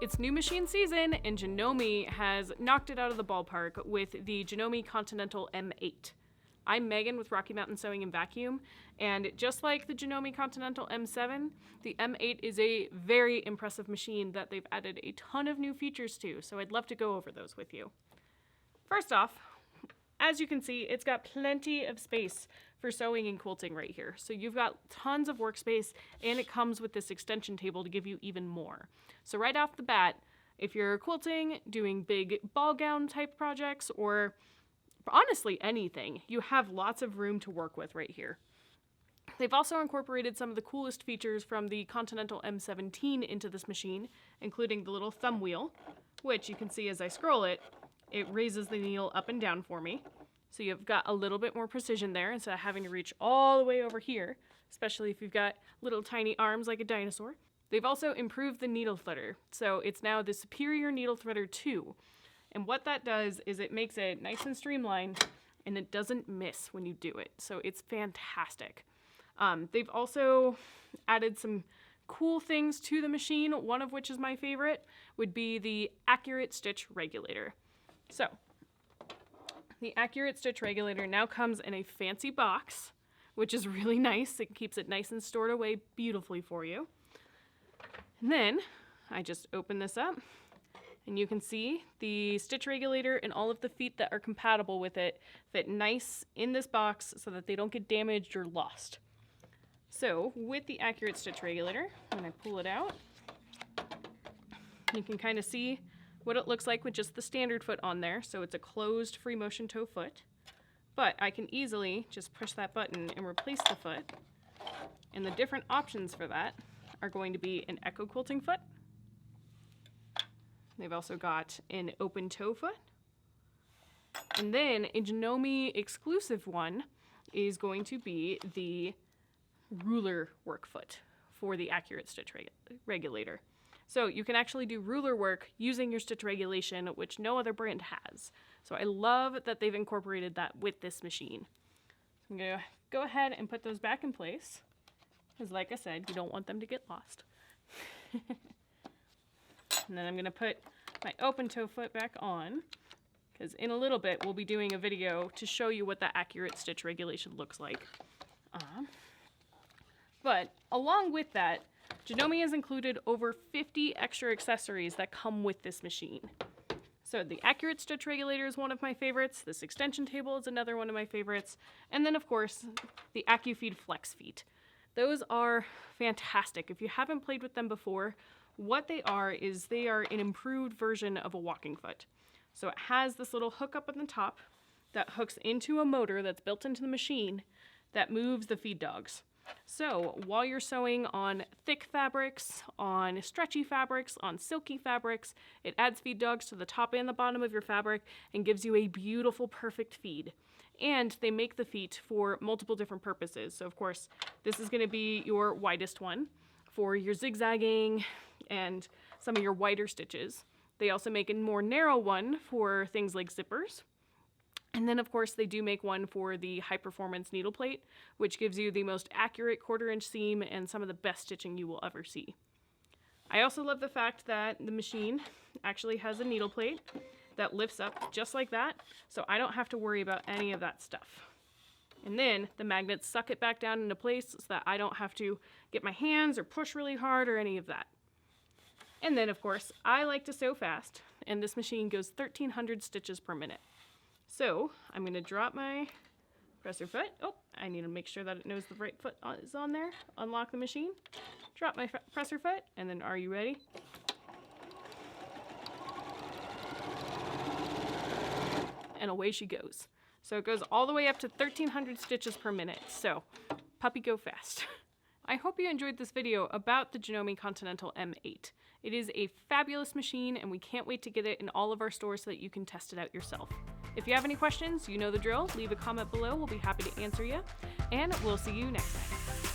It's new machine season, and Janome has knocked it out of the ballpark with the Janome Continental M8. I'm Megan with Rocky Mountain Sewing and Vacuum, and just like the Janome Continental M7, the M8 is a very impressive machine that they've added a ton of new features to, so I'd love to go over those with you. First off, as you can see, it's got plenty of space for sewing and quilting right here. So you've got tons of workspace, and it comes with this extension table to give you even more. So right off the bat, if you're quilting, doing big ball gown type projects, or honestly anything, you have lots of room to work with right here. They've also incorporated some of the coolest features from the Continental M17 into this machine, including the little thumb wheel, which you can see as I scroll it, it raises the needle up and down for me. So you've got a little bit more precision there instead of having to reach all the way over here, especially if you've got little tiny arms like a dinosaur. They've also improved the needle threader. So it's now the Superior Needle Threader 2. And what that does is it makes it nice and streamlined, and it doesn't miss when you do it. So it's fantastic. They've also added some cool things to the machine, one of which is my favorite, would be the Accurate Stitch Regulator. So, the Accurate Stitch Regulator now comes in a fancy box, which is really nice. It keeps it nice and stored away beautifully for you. And then, I just open this up, and you can see the stitch regulator and all of the feet that are compatible with it fit nice in this box so that they don't get damaged or lost. So, with the Accurate Stitch Regulator, when I pull it out, you can kind of see what it looks like with just the standard foot on there. So it's a closed free motion toe foot, but I can easily just push that button and replace the foot. And the different options for that are going to be an echo quilting foot. They've also got an open toe foot. And then a Janome exclusive one is going to be the ruler work foot for the Accurate Stitch Regulator. So you can actually do ruler work using your stitch regulation, which no other brand has. So I love that they've incorporated that with this machine. So I'm going to go ahead and put those back in place, because like I said, you don't want them to get lost. And then I'm going to put my open toe foot back on, because in a little bit we'll be doing a video to show you what the Accurate Stitch Regulation looks like. But along with that, Janome has included over 50 extra accessories that come with this machine. So the Accurate Stitch Regulator is one of my favorites, this extension table is another one of my favorites, and then of course the AccuFeed Flex Feet. Those are fantastic. If you haven't played with them before, what they are is they are an improved version of a walking foot. So it has this little hook up at the top that hooks into a motor that's built into the machine that moves the feed dogs. So while you're sewing on thick fabrics, on stretchy fabrics, on silky fabrics, it adds feed dogs to the top and the bottom of your fabric and gives you a beautiful, perfect feed. And they make the feet for multiple different purposes. So of course, this is going to be your widest one for your zigzagging and some of your wider stitches. They also make a more narrow one for things like zippers. And then, of course, they do make one for the high-performance needle plate, which gives you the most accurate quarter-inch seam and some of the best stitching you will ever see. I also love the fact that the machine actually has a needle plate that lifts up just like that, so I don't have to worry about any of that stuff. And then the magnets suck it back down into place so that I don't have to get my hands or push really hard or any of that. And then, of course, I like to sew fast, and this machine goes 1,300 stitches per minute. So I'm going to drop my presser foot. Oh, I need to make sure that it knows the right foot is on there. Unlock the machine. Drop my presser foot, and then are you ready? And away she goes. So it goes all the way up to 1,300 stitches per minute. So puppy go fast. I hope you enjoyed this video about the Janome Continental M8. It is a fabulous machine, and we can't wait to get it in all of our stores so that you can test it out yourself. If you have any questions, you know the drill. Leave a comment below. We'll be happy to answer you. And we'll see you next time.